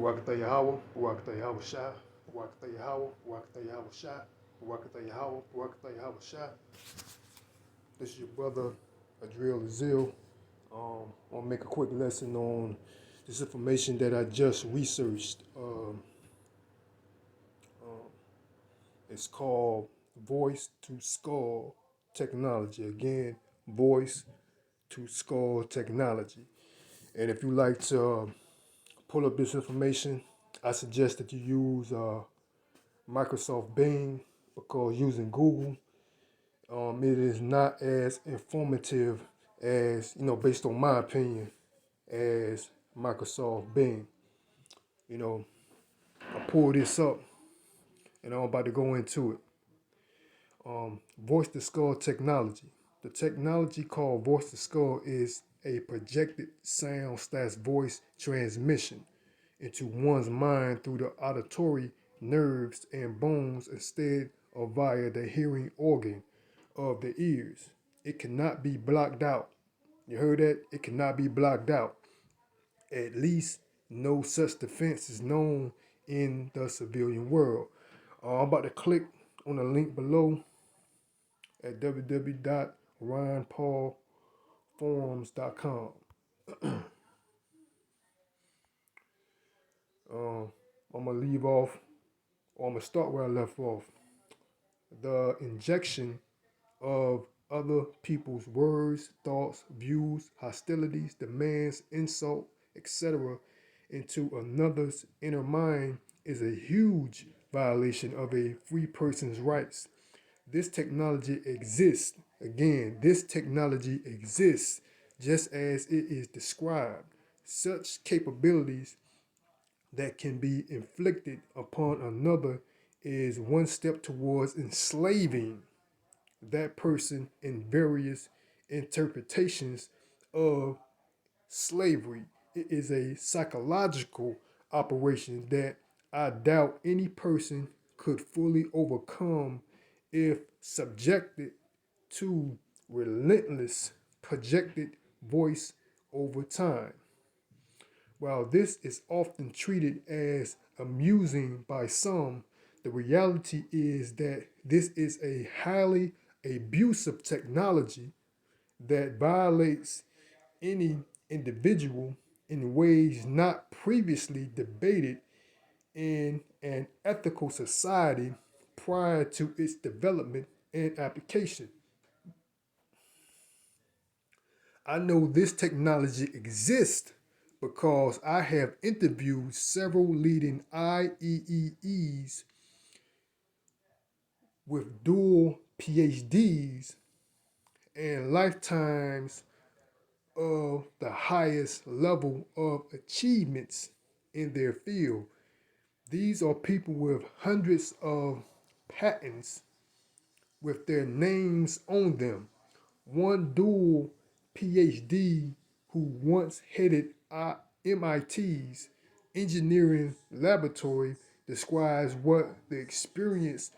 Wakata Yahweh, Wakata Yahweh Shah, Wakata Yahweh, Wakata Yahweh Shah, Wakata Yahweh, Wakata Yahweh Shah. This is your brother Adriel Azil. I'll make a quick lesson on this information that I just researched. It's called voice to skull technology. Again, voice to skull technology. And if you like to pull up this information, I suggest that you use Microsoft Bing because using Google, it is not as informative as, based on my opinion, as Microsoft Bing. I pulled this up and I'm about to go into it. Voice to skull technology. The technology called voice to skull is a projected sound slash voice transmission into one's mind through the auditory nerves and bones instead of via the hearing organ of the ears. It cannot be blocked out. You heard that? It cannot be blocked out. At least no such defense is known in the civilian world. I'm about to click on the link below at www.ryanpaulforums.com. I'm going to leave off, or I'm going to start where I left off. The injection of other people's words, thoughts, views, hostilities, demands, insult, etc. into another's inner mind is a huge violation of a free person's rights. This technology exists. Again, this technology exists just as it is described. Such capabilities that can be inflicted upon another is one step towards enslaving that person in various interpretations of slavery. It is a psychological operation that I doubt any person could fully overcome if subjected to relentless projected voice over time. While this is often treated as amusing by some, the reality is that this is a highly abusive technology that violates any individual in ways not previously debated in an ethical society prior to its development and application. I know this technology exists because I have interviewed several leading IEEEs with dual PhDs and lifetimes of the highest level of achievements in their field. These are people with hundreds of patents with their names on them. One dual PhD who once headed MIT's engineering laboratory describes what the experience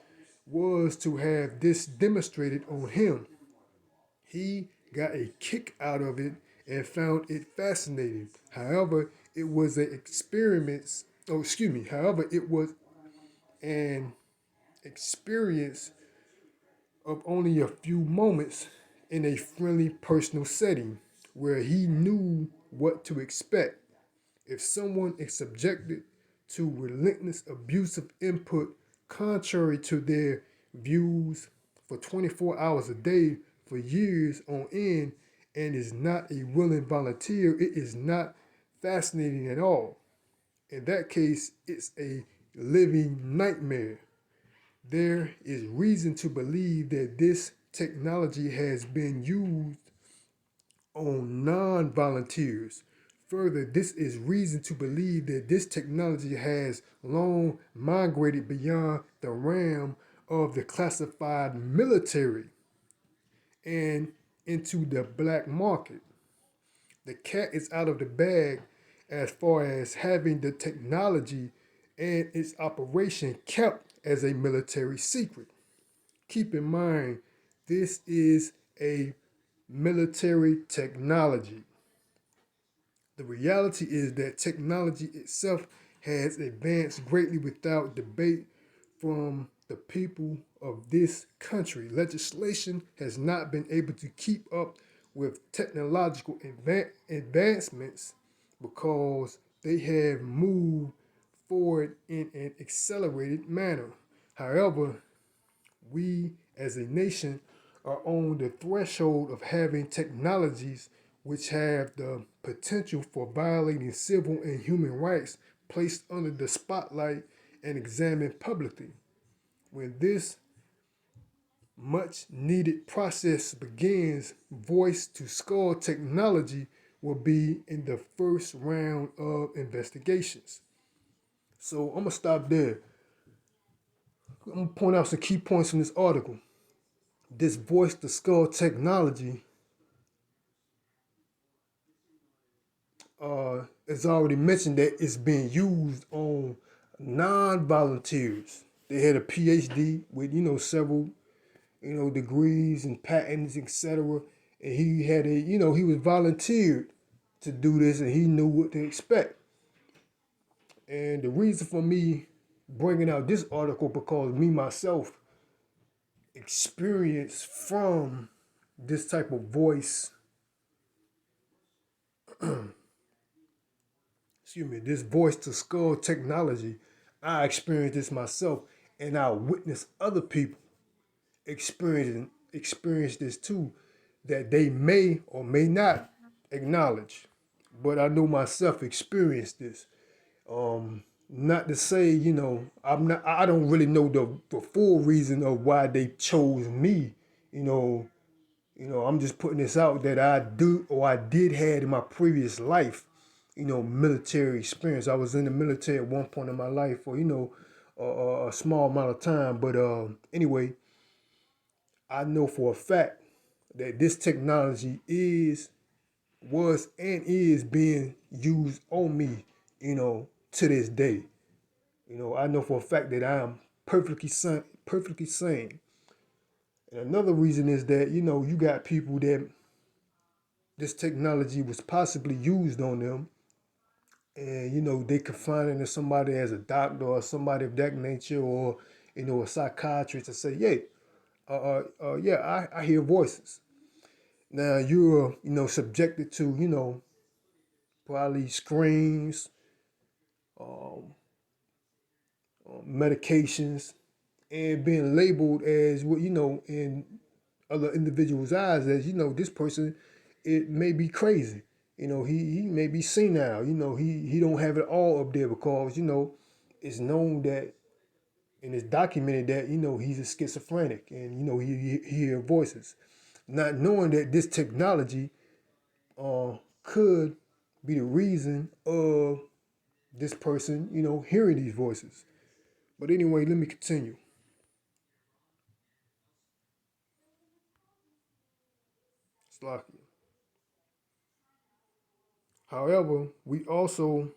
was to have this demonstrated on him. He got a kick out of it and found it fascinating. However, it was an experiment. However, it was an experience of only a few moments in a friendly personal setting where he knew what to expect. If someone is subjected to relentless abusive input contrary to their views for 24 hours a day for years on end and is not a willing volunteer, it is not fascinating at all. In that case, it's a living nightmare. There is reason to believe that this technology has been used on non-volunteers. Further, this is reason to believe that this technology has long migrated beyond the realm of the classified military and into the black market. The cat is out of the bag as far as having the technology and its operation kept as a military secret. Keep in mind, this is a military technology. The reality is that technology itself has advanced greatly without debate from the people of this country. Legislation has not been able to keep up with technological advancements because they have moved forward in an accelerated manner. However, we as a nation are on the threshold of having technologies which have the potential for violating civil and human rights placed under the spotlight and examined publicly. When this much needed process begins, voice to skull technology will be in the first round of investigations. So I'm gonna stop there. I'm gonna point out some key points from this article. This voice to skull technology is already mentioned that it's being used on non-volunteers. They had a PhD with several degrees and patents, etc. And he had he was volunteered to do this, and he knew what to expect. And the reason for me bringing out this article because me myself experience from this type of voice, this voice to skull technology. I experienced this myself, and I witnessed other people experience this too, that they may or may not acknowledge. But I know myself experienced this. Not to say, I don't really know the full reason of why they chose me. You know, I'm just putting this out that I do or I did had in my previous life, military experience. I was in the military at one point in my life for, a small amount of time. But anyway, I know for a fact that this technology was and is being used on me, to this day. I know for a fact that I am perfectly sane. And another reason is that, you got people that this technology was possibly used on them, and, they could find it in somebody as a doctor or somebody of that nature, or, a psychiatrist to say, yeah, yeah, I hear voices. Now you're, subjected to, probably screens, um, medications, and being labeled as what in other individuals' eyes as this person, it may be crazy. He may be senile. He don't have it all up there because it's known that and it's documented that he's a schizophrenic and he hear voices, not knowing that this technology could be the reason of this person hearing these voices. But anyway, let me continue. Slocky. However, we also,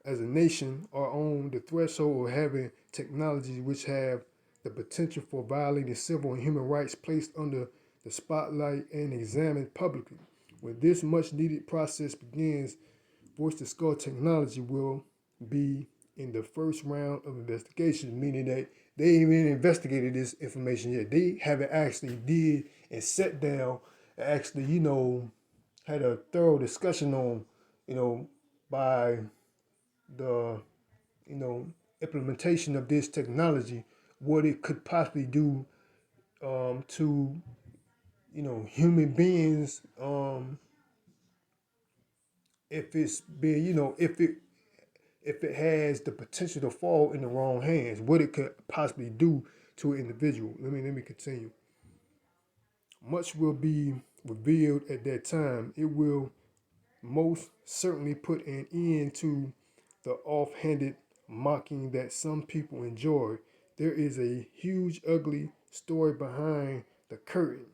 as a nation, are on the threshold of having technologies which have the potential for violating civil and human rights placed under the spotlight and examined publicly. When this much needed process begins, voice to skull technology will be in the first round of investigation, meaning that they ain't even investigated this information yet. They haven't actually did and sat down and actually, had a thorough discussion on, by the, you know, implementation of this technology, what it could possibly do to, human beings, if it's being, if it has the potential to fall in the wrong hands, what it could possibly do to an individual. Let me continue. Much will be revealed at that time. It will most certainly put an end to the offhanded mocking that some people enjoy. There is a huge, ugly story behind the curtain,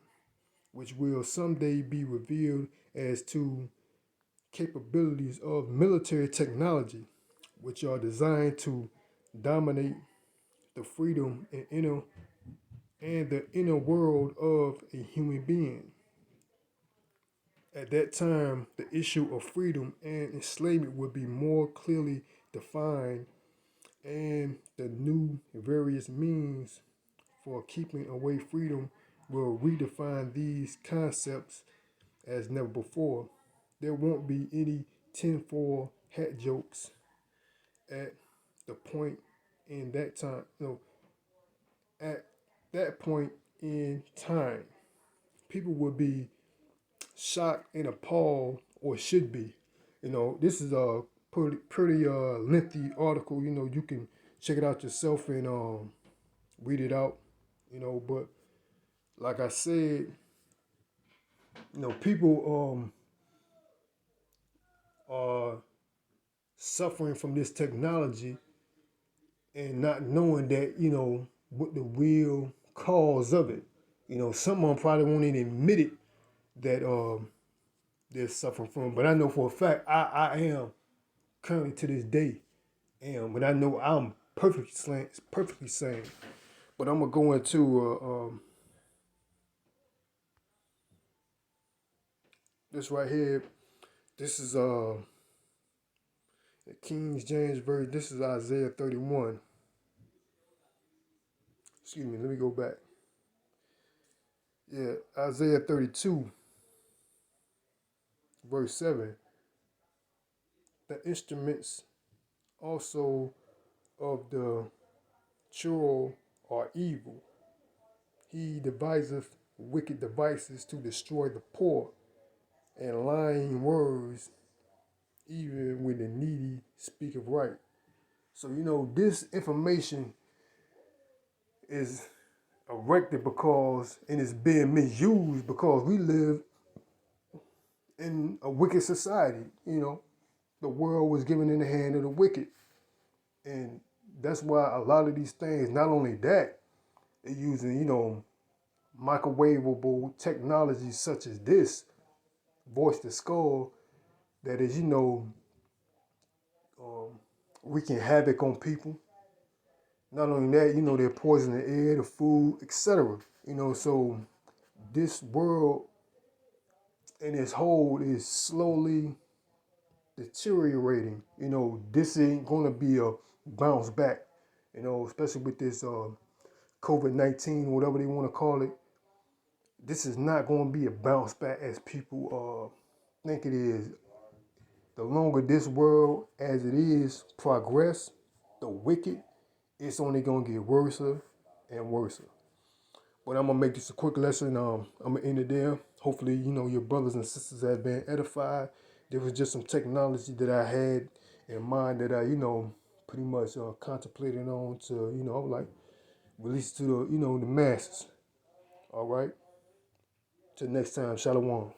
which will someday be revealed as to capabilities of military technology, which are designed to dominate the freedom and the inner world of a human being. At that time, the issue of freedom and enslavement would be more clearly defined and the new various means for keeping away freedom will redefine these concepts as never before. There won't be any tinfoil hat jokes at the point in that time. No, at that point in time, people will be shocked and appalled, or should be. This is a pretty lengthy article. You can check it out yourself and read it out. But like I said, people are suffering from this technology and not knowing that what the real cause of it. Some of them probably won't even admit it that they're suffering from. But I know for a fact I am currently to this day am, but I know I'm perfectly sane. But I'm gonna go into this right here. This is the King James version. This is Isaiah 31. Excuse me. Let me go back. Yeah, Isaiah 32, verse 7. The instruments also of the churl are evil. He deviseth wicked devices to destroy the poor, and lying words, even when the needy speak of right. So, this information is erected because, and it's being misused because we live in a wicked society. The world was given in the hand of the wicked. And that's why a lot of these things, not only that, they're using, microwavable technologies such as this, voice to skull, that is, wreaking havoc on people. Not only that, they're poisoning the air, the food, etc. So this world in its whole is slowly deteriorating. This ain't gonna be a bounce back. Especially with this COVID-19, whatever they want to call it. This is not going to be a bounce back as people think it is. The longer this world as it is progress, the wicked, it's only going to get worse and worse. But I'm going to make this a quick lesson. I'm going to end it there. Hopefully, your brothers and sisters have been edified. There was just some technology that I had in mind that I, pretty much contemplated on to, I was like, release to the, the masses. All right. Till next time, Shalom.